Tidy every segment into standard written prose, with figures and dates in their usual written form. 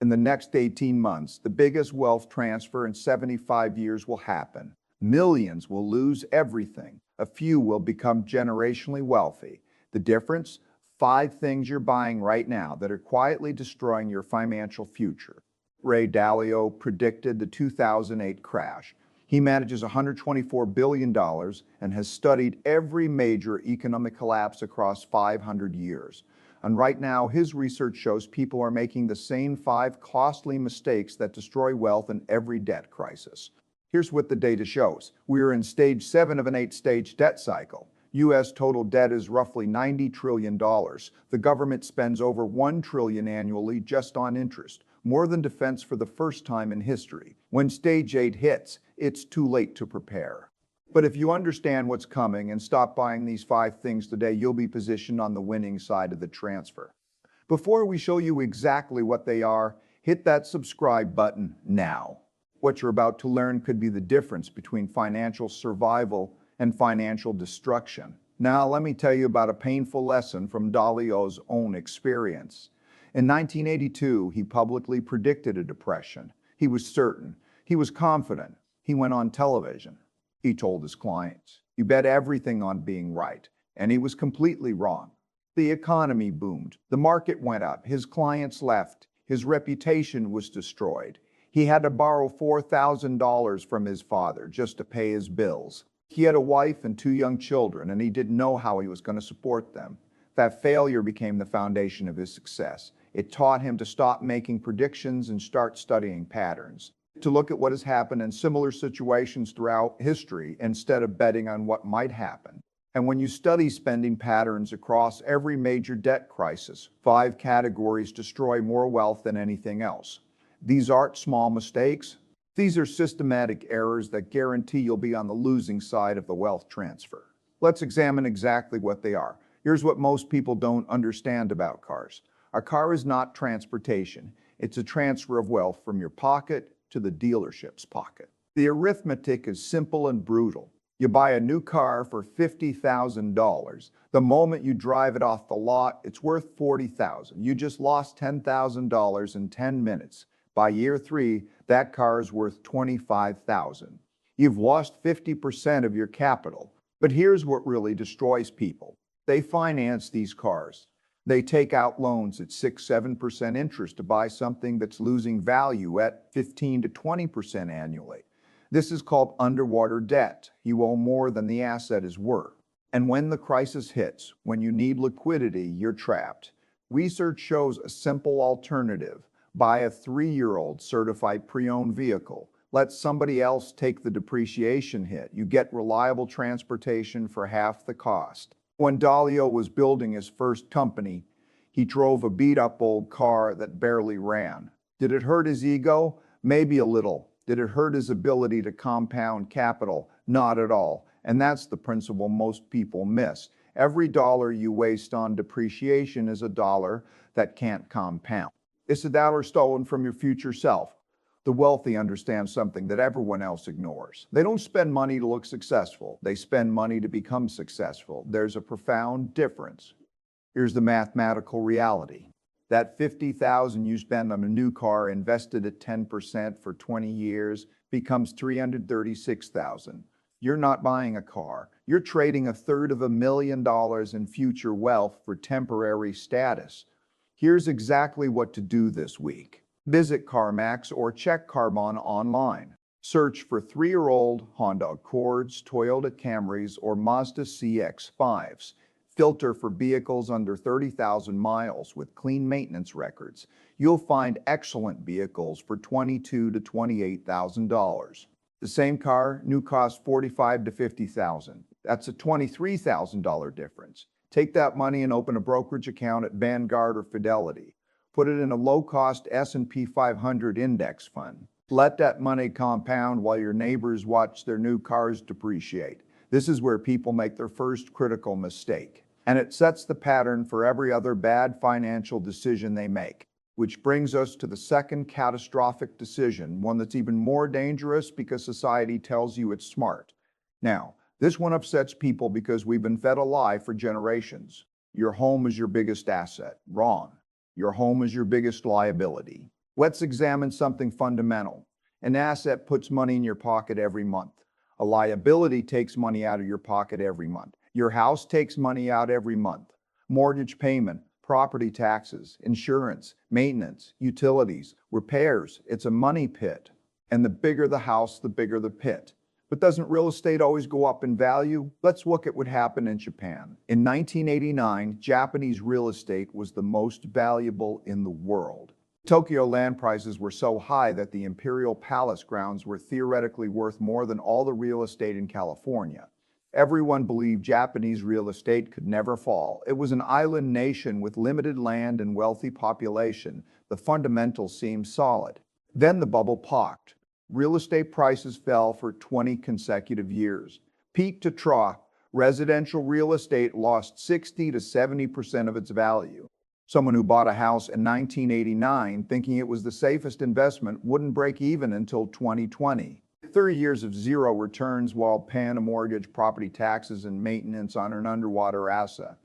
In the next 18 months, the biggest wealth transfer in 75 years will happen. Millions will lose everything. A few will become generationally wealthy. The difference? 5 things you're buying right now that are quietly destroying your financial future. Ray Dalio predicted the 2008 crash. He manages $124 billion and has studied every major economic collapse across 500 years. And right now, his research shows people are making the same 5 costly mistakes that destroy wealth in every debt crisis. Here's what the data shows. We are in stage 7 of an 8-stage debt cycle. U.S. total debt is roughly $90 trillion. The government spends over $1 trillion annually just on interest, more than defense for the first time in history. When stage 8 hits, it's too late to prepare. But if you understand what's coming and stop buying these 5 things today, you'll be positioned on the winning side of the transfer. Before we show you exactly what they are, hit that subscribe button now. What you're about to learn could be the difference between financial survival and financial destruction. Now, let me tell you about a painful lesson from Dalio's own experience. In 1982, he publicly predicted a depression. He was certain. He was confident. He went on television. He told his clients, "You bet everything on being right." And he was completely wrong. The economy boomed. The market went up. His clients left. His reputation was destroyed. He had to borrow $4,000 from his father just to pay his bills. He had a wife and 2 young children, and he didn't know how he was going to support them. That failure became the foundation of his success. It taught him to stop making predictions and start studying patterns, to look at what has happened in similar situations throughout history instead of betting on what might happen. And when you study spending patterns across every major debt crisis, 5 categories destroy more wealth than anything else. These aren't small mistakes. These are systematic errors that guarantee you'll be on the losing side of the wealth transfer. Let's examine exactly what they are. Here's what most people don't understand about cars. A car is not transportation. It's a transfer of wealth from your pocket to the dealership's pocket. The arithmetic is simple and brutal. You buy a new car for $50,000. The moment you drive it off the lot, it's worth $40,000. You just lost $10,000 in 10 minutes. By year 3, that car is worth $25,000. You've lost 50% of your capital. But here's what really destroys people. They finance these cars. They take out loans at 6-7% interest to buy something that's losing value at 15 to 20% annually. This is called underwater debt. You owe more than the asset is worth. And when the crisis hits, when you need liquidity, you're trapped. Research shows a simple alternative. Buy a 3-year-old certified pre-owned vehicle. Let somebody else take the depreciation hit. You get reliable transportation for half the cost. When Dalio was building his first company, he drove a beat-up old car that barely ran. Did it hurt his ego? Maybe a little. Did it hurt his ability to compound capital? Not at all. And that's the principle most people miss. Every dollar you waste on depreciation is a dollar that can't compound. It's a dollar stolen from your future self. The wealthy understand something that everyone else ignores. They don't spend money to look successful. They spend money to become successful. There's a profound difference. Here's the mathematical reality. That $50,000 you spend on a new car invested at 10% for 20 years becomes $336,000. You're not buying a car. You're trading $250,000 in future wealth for temporary status. Here's exactly what to do this week. Visit CarMax or check Carbon online. Search for 3-year-old Honda Accords, Toyota Camrys, or Mazda CX-5s. Filter for vehicles under 30,000 miles with clean maintenance records. You'll find excellent vehicles for $22,000 to $28,000. The same car, new cost $45,000 to $50,000. That's a $23,000 difference. Take that money and open a brokerage account at Vanguard or Fidelity. Put it in a low-cost S&P 500 index fund. Let that money compound while your neighbors watch their new cars depreciate. This is where people make their first critical mistake. And it sets the pattern for every other bad financial decision they make. Which brings us to the second catastrophic decision, one that's even more dangerous because society tells you it's smart. Now, this one upsets people because we've been fed a lie for generations. Your home is your biggest asset. Wrong. Your home is your biggest liability. Let's examine something fundamental. An asset puts money in your pocket every month. A liability takes money out of your pocket every month. Your house takes money out every month. Mortgage payment, property taxes, insurance, maintenance, utilities, repairs. It's a money pit. And the bigger the house, the bigger the pit. But doesn't real estate always go up in value? Let's look at what happened in Japan. In 1989, Japanese real estate was the most valuable in the world. Tokyo land prices were so high that the Imperial Palace grounds were theoretically worth more than all the real estate in California. Everyone believed Japanese real estate could never fall. It was an island nation with limited land and wealthy population. The fundamentals seemed solid. Then the bubble popped. Real estate prices fell for 20 consecutive years. Peak to trough, residential real estate lost 60 to 70% of its value. Someone who bought a house in 1989 thinking it was the safest investment wouldn't break even until 2020. 30 years of zero returns while paying a mortgage, property taxes, and maintenance on an underwater asset.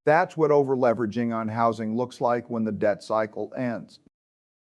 That's what overleveraging on housing looks like when the debt cycle ends.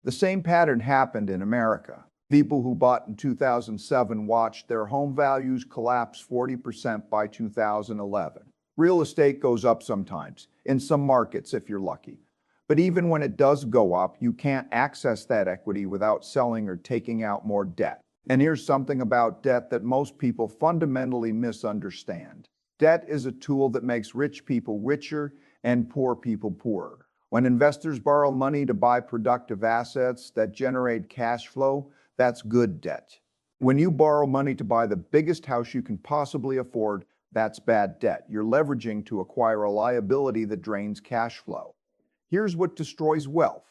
The same pattern happened in America. People who bought in 2007 watched their home values collapse 40% by 2011. Real estate goes up sometimes, in some markets if you're lucky. But even when it does go up, you can't access that equity without selling or taking out more debt. And here's something about debt that most people fundamentally misunderstand. Debt is a tool that makes rich people richer and poor people poorer. When investors borrow money to buy productive assets that generate cash flow, that's good debt. When you borrow money to buy the biggest house you can possibly afford, that's bad debt. You're leveraging to acquire a liability that drains cash flow. Here's what destroys wealth.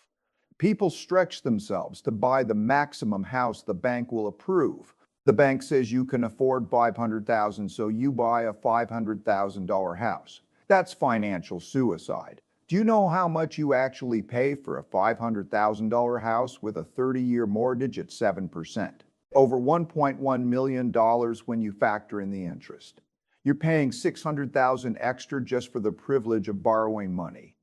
People stretch themselves to buy the maximum house the bank will approve. The bank says you can afford $500,000, so you buy a $500,000 house. That's financial suicide. Do you know how much you actually pay for a $500,000 house with a 30-year mortgage at 7%? Over $1.1 million when you factor in the interest. You're paying $600,000 extra just for the privilege of borrowing money.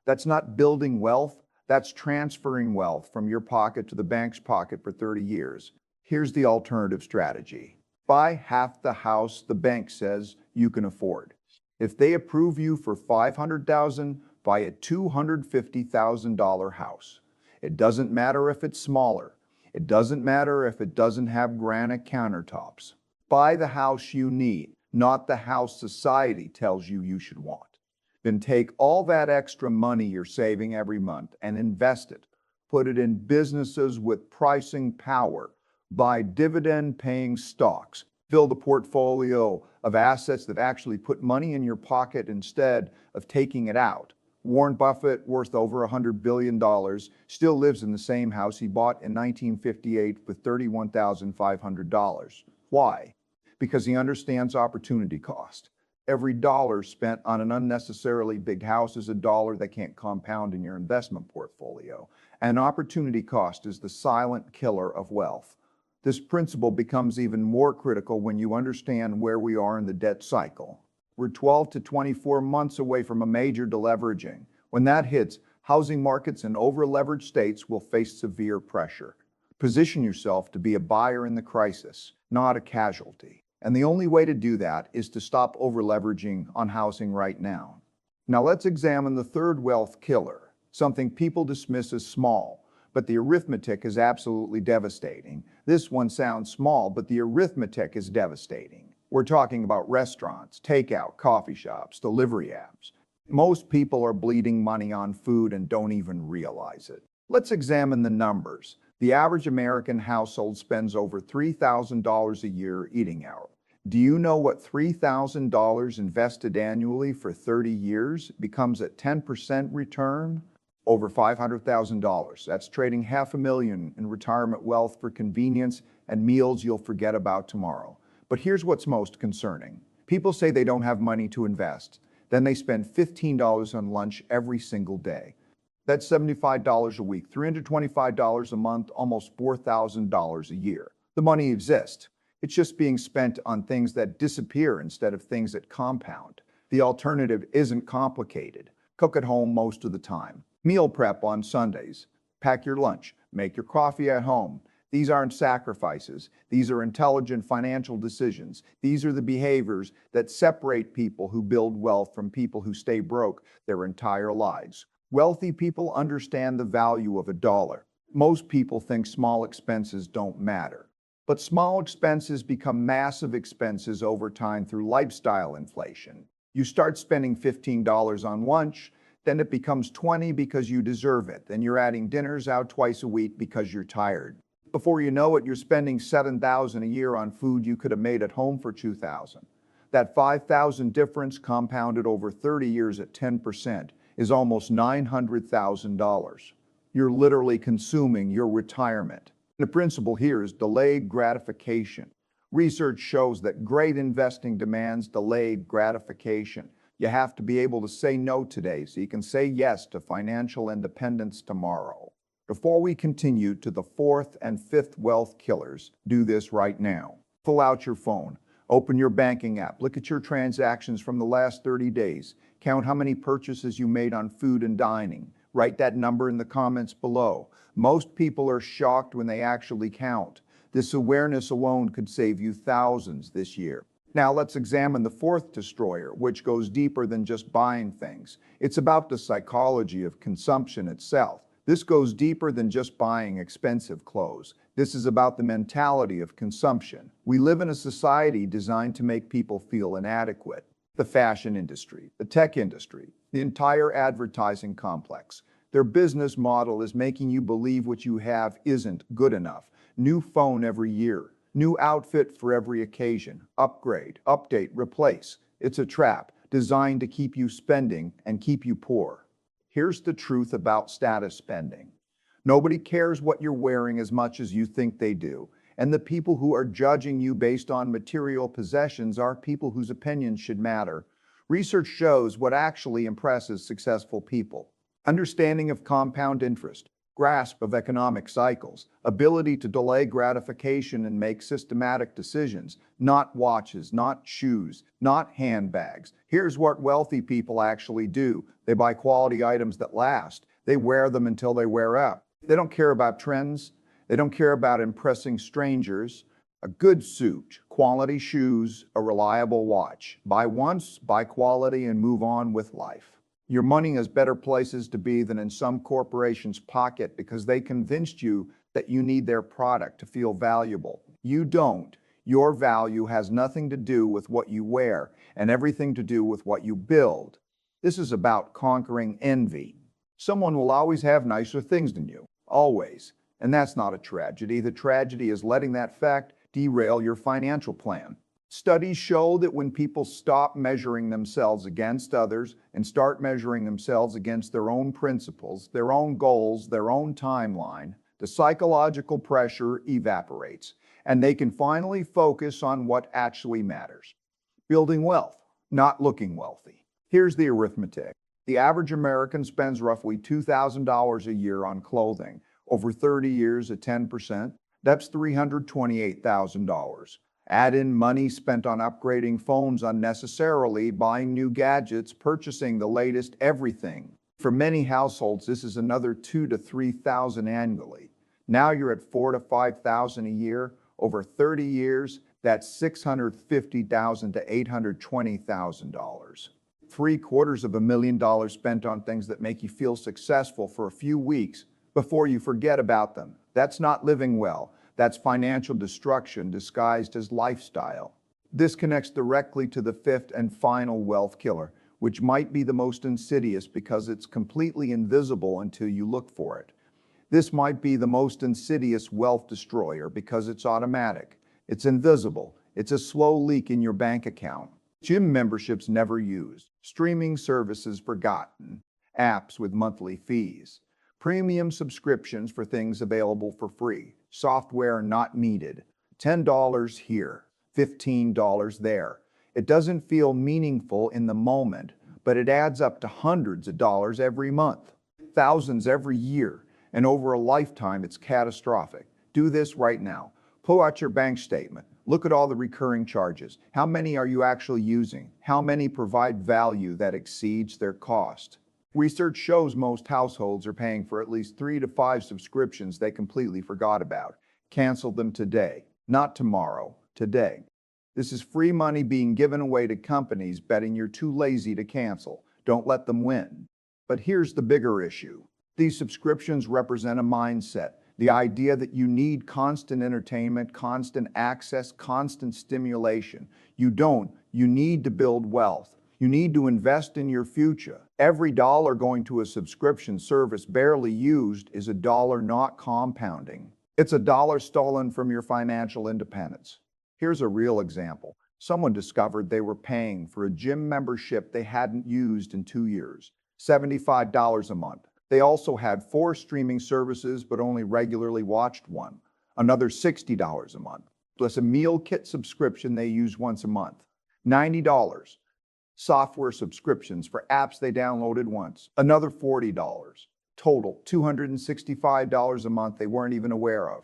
That's not building wealth, that's transferring wealth from your pocket to the bank's pocket for 30 years. Here's the alternative strategy. Buy half the house the bank says you can afford. If they approve you for $500,000, buy a $250,000 house. It doesn't matter if it's smaller. It doesn't matter if it doesn't have granite countertops. Buy the house you need, not the house society tells you you should want. Then take all that extra money you're saving every month and invest it. Put it in businesses with pricing power. Buy dividend-paying stocks. Build a portfolio of assets that actually put money in your pocket instead of taking it out. Warren Buffett, worth over $100 billion, still lives in the same house he bought in 1958 with $31,500. Why? Because he understands opportunity cost. Every dollar spent on an unnecessarily big house is a dollar that can't compound in your investment portfolio. And opportunity cost is the silent killer of wealth. This principle becomes even more critical when you understand where we are in the debt cycle. We're 12 to 24 months away from a major deleveraging. When that hits, housing markets in over-leveraged states will face severe pressure. Position yourself to be a buyer in the crisis, not a casualty. And the only way to do that is to stop over-leveraging on housing right now. Now let's examine the third wealth killer, something people dismiss as small, but the arithmetic is absolutely devastating. This one sounds small, but the arithmetic is devastating. We're talking about restaurants, takeout, coffee shops, delivery apps. Most people are bleeding money on food and don't even realize it. Let's examine the numbers. The average American household spends over $3,000 a year eating out. Do you know what $3,000 invested annually for 30 years becomes a 10% return? Over $500,000. That's trading $500,000 in retirement wealth for convenience and meals you'll forget about tomorrow. But here's what's most concerning. People say they don't have money to invest. Then they spend $15 on lunch every single day. That's $75 a week, $325 a month, almost $4,000 a year. The money exists. It's just being spent on things that disappear instead of things that compound. The alternative isn't complicated. Cook at home most of the time. Meal prep on Sundays. Pack your lunch, make your coffee at home. These aren't sacrifices. These are intelligent financial decisions. These are the behaviors that separate people who build wealth from people who stay broke their entire lives. Wealthy people understand the value of a dollar. Most people think small expenses don't matter. But small expenses become massive expenses over time through lifestyle inflation. You start spending $15 on lunch, then it becomes 20 because you deserve it. Then you're adding dinners out twice a week because you're tired. Before you know it, you're spending $7,000 a year on food you could have made at home for $2,000. That $5,000 difference compounded over 30 years at 10% is almost $900,000. You're literally consuming your retirement. The principle here is delayed gratification. Research shows that great investing demands delayed gratification. You have to be able to say no today so you can say yes to financial independence tomorrow. Before we continue to the fourth and fifth wealth killers, do this right now. Pull out your phone, open your banking app, look at your transactions from the last 30 days, count how many purchases you made on food and dining. Write that number in the comments below. Most people are shocked when they actually count. This awareness alone could save you thousands this year. Now let's examine the fourth destroyer, which goes deeper than just buying things. It's about the psychology of consumption itself. This goes deeper than just buying expensive clothes. This is about the mentality of consumption. We live in a society designed to make people feel inadequate. The fashion industry, the tech industry, the entire advertising complex. Their business model is making you believe what you have isn't good enough. New phone every year, new outfit for every occasion, upgrade, update, replace. It's a trap designed to keep you spending and keep you poor. Here's the truth about status spending. Nobody cares what you're wearing as much as you think they do. And the people who are judging you based on material possessions are people whose opinions should matter. Research shows what actually impresses successful people. Understanding of compound interest, grasp of economic cycles, ability to delay gratification and make systematic decisions, not watches, not shoes, not handbags. Here's what wealthy people actually do. They buy quality items that last. They wear them until they wear out. They don't care about trends. They don't care about impressing strangers. A good suit, quality shoes, a reliable watch. Buy once, buy quality, and move on with life. Your money has better places to be than in some corporation's pocket because they convinced you that you need their product to feel valuable. You don't. Your value has nothing to do with what you wear and everything to do with what you build. This is about conquering envy. Someone will always have nicer things than you, always. And that's not a tragedy. The tragedy is letting that fact derail your financial plan. Studies show that when people stop measuring themselves against others and start measuring themselves against their own principles, their own goals, their own timeline, the psychological pressure evaporates, and they can finally focus on what actually matters. Building wealth, not looking wealthy. Here's the arithmetic. The average American spends roughly $2,000 a year on clothing. Over 30 years at 10%, that's $328,000. Add in money spent on upgrading phones unnecessarily, buying new gadgets, purchasing the latest everything. For many households, this is another $2,000 to $3,000 annually. Now you're at $4,000 to $5,000 a year. Over 30 years, that's $650,000 to $820,000. $750,000 spent on things that make you feel successful for a few weeks before you forget about them. That's not living well. That's financial destruction disguised as lifestyle. This connects directly to the fifth and final wealth killer, which might be the most insidious because it's completely invisible until you look for it. This might be the most insidious wealth destroyer because it's automatic. It's invisible. It's a slow leak in your bank account. Gym memberships never used. Streaming services forgotten. Apps with monthly fees. Premium subscriptions for things available for free. Software not needed. $10 here, $15 there. It doesn't feel meaningful in the moment, but it adds up to hundreds of dollars every month, thousands every year, and over a lifetime it's catastrophic. Do this right now. Pull out your bank statement. Look at all the recurring charges. How many are you actually using? How many provide value that exceeds their cost? Research shows most households are paying for at least 3 to 5 subscriptions they completely forgot about. Cancel them today, not tomorrow, today. This is free money being given away to companies betting you're too lazy to cancel. Don't let them win. But here's the bigger issue. These subscriptions represent a mindset. The idea that you need constant entertainment, constant access, constant stimulation. You don't. You need to build wealth. You need to invest in your future. Every dollar going to a subscription service barely used is a dollar not compounding. It's a dollar stolen from your financial independence. Here's a real example. Someone discovered they were paying for a gym membership they hadn't used in 2 years, $75 a month. They also had 4 streaming services but only regularly watched one, another $60 a month, plus a meal kit subscription they use once a month, $90. Software subscriptions for apps they downloaded once, another $40. Total, $265 a month they weren't even aware of.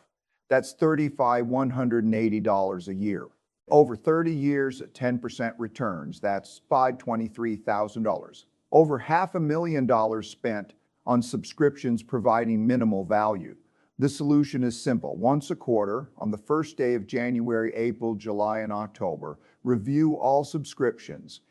That's $180 a year. Over 30 years at 10% returns, that's $523,000. Over $500,000 spent on subscriptions providing minimal value. The solution is simple. Once a quarter, on the first day of January, April, July, and October, review all subscriptions.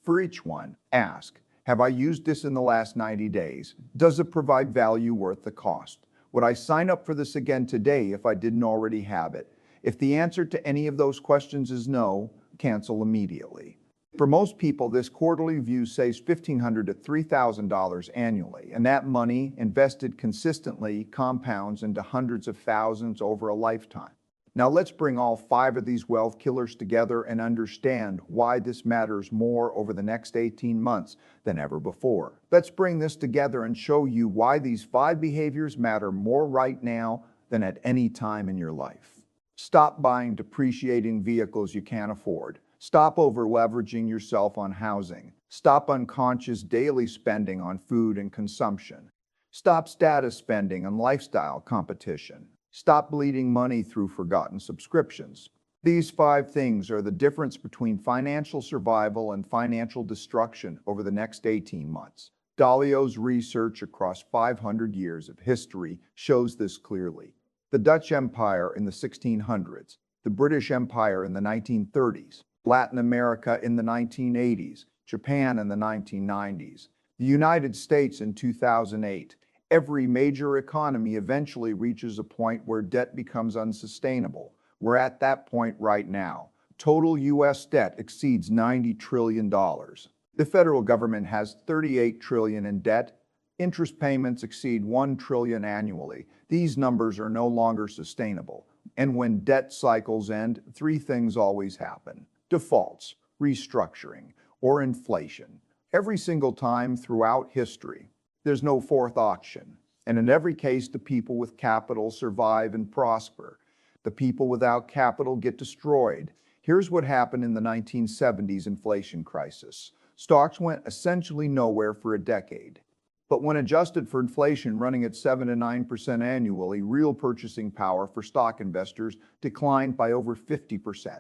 For each one, ask, have I used this in the last 90 days? Does it provide value worth the cost? Would I sign up for this again today if I didn't already have it? If the answer to any of those questions is no, cancel immediately. For most people, this quarterly review saves $1,500 to $3,000 annually, and that money, invested consistently, compounds into hundreds of thousands over a lifetime. Now let's bring all 5 of these wealth killers together and understand why this matters more over the next 18 months than ever before. Let's bring this together and show you why these 5 behaviors matter more right now than at any time in your life. Stop buying depreciating vehicles you can't afford. Stop over-leveraging yourself on housing. Stop unconscious daily spending on food and consumption. Stop status spending on lifestyle competition. Stop bleeding money through forgotten subscriptions. These 5 things are the difference between financial survival and financial destruction over the next 18 months. Dalio's research across 500 years of history shows this clearly. The Dutch Empire in the 1600s, the British Empire in the 1930s, Latin America in the 1980s, Japan in the 1990s, the United States in 2008. Every major economy eventually reaches a point where debt becomes unsustainable. We're at that point right now. Total U.S. debt exceeds $90 trillion. The federal government has $38 trillion in debt. Interest payments exceed $1 trillion annually. These numbers are no longer sustainable. And when debt cycles end, 3 things always happen: defaults, restructuring, or inflation. Every single time throughout history. There's no fourth option. And in every case, the people with capital survive and prosper. The people without capital get destroyed. Here's what happened in the 1970s inflation crisis. Stocks went essentially nowhere for a decade. But when adjusted for inflation running at 7 to 9% annually, real purchasing power for stock investors declined by over 50%.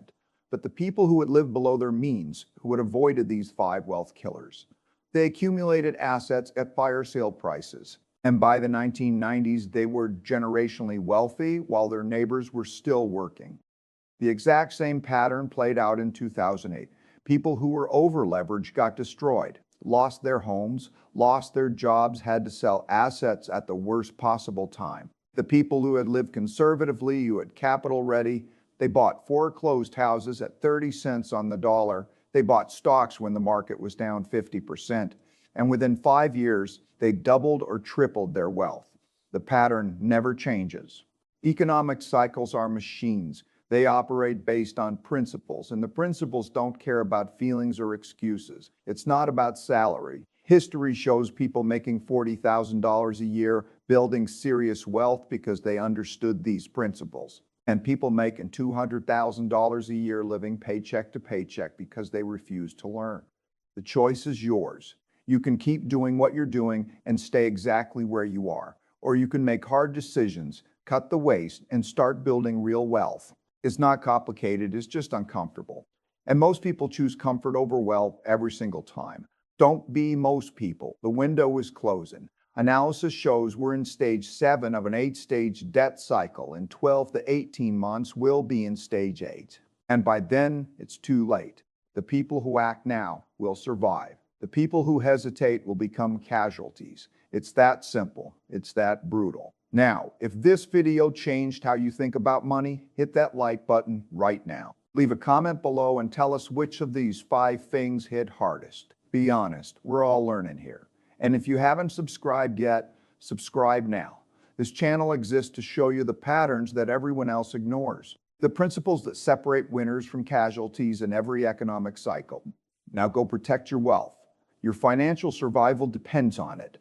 But the people who had lived below their means, who had avoided these 5 wealth killers, they accumulated assets at fire sale prices. And by the 1990s, they were generationally wealthy while their neighbors were still working. The exact same pattern played out in 2008. People who were over-leveraged got destroyed, lost their homes, lost their jobs, had to sell assets at the worst possible time. The people who had lived conservatively, who had capital ready, they bought foreclosed houses at 30 cents on the dollar. They bought stocks when the market was down 50%. And within 5 years, they doubled or tripled their wealth. The pattern never changes. Economic cycles are machines. They operate based on principles, and the principles don't care about feelings or excuses. It's not about salary. History shows people making $40,000 a year building serious wealth because they understood these principles. And people making $200,000 a year living paycheck to paycheck because they refuse to learn. The choice is yours. You can keep doing what you're doing and stay exactly where you are. Or you can make hard decisions, cut the waste, and start building real wealth. It's not complicated, it's just uncomfortable. And most people choose comfort over wealth every single time. Don't be most people. The window is closing. Analysis shows we're in stage 7 of an 8-stage debt cycle. In 12 to 18 months, we'll be in stage 8. And by then, it's too late. The people who act now will survive. The people who hesitate will become casualties. It's that simple. It's that brutal. Now, if this video changed how you think about money, hit that like button right now. Leave a comment below and tell us which of these 5 things hit hardest. Be honest, we're all learning here. And if you haven't subscribed yet, subscribe now. This channel exists to show you the patterns that everyone else ignores, the principles that separate winners from casualties in every economic cycle. Now go protect your wealth. Your financial survival depends on it.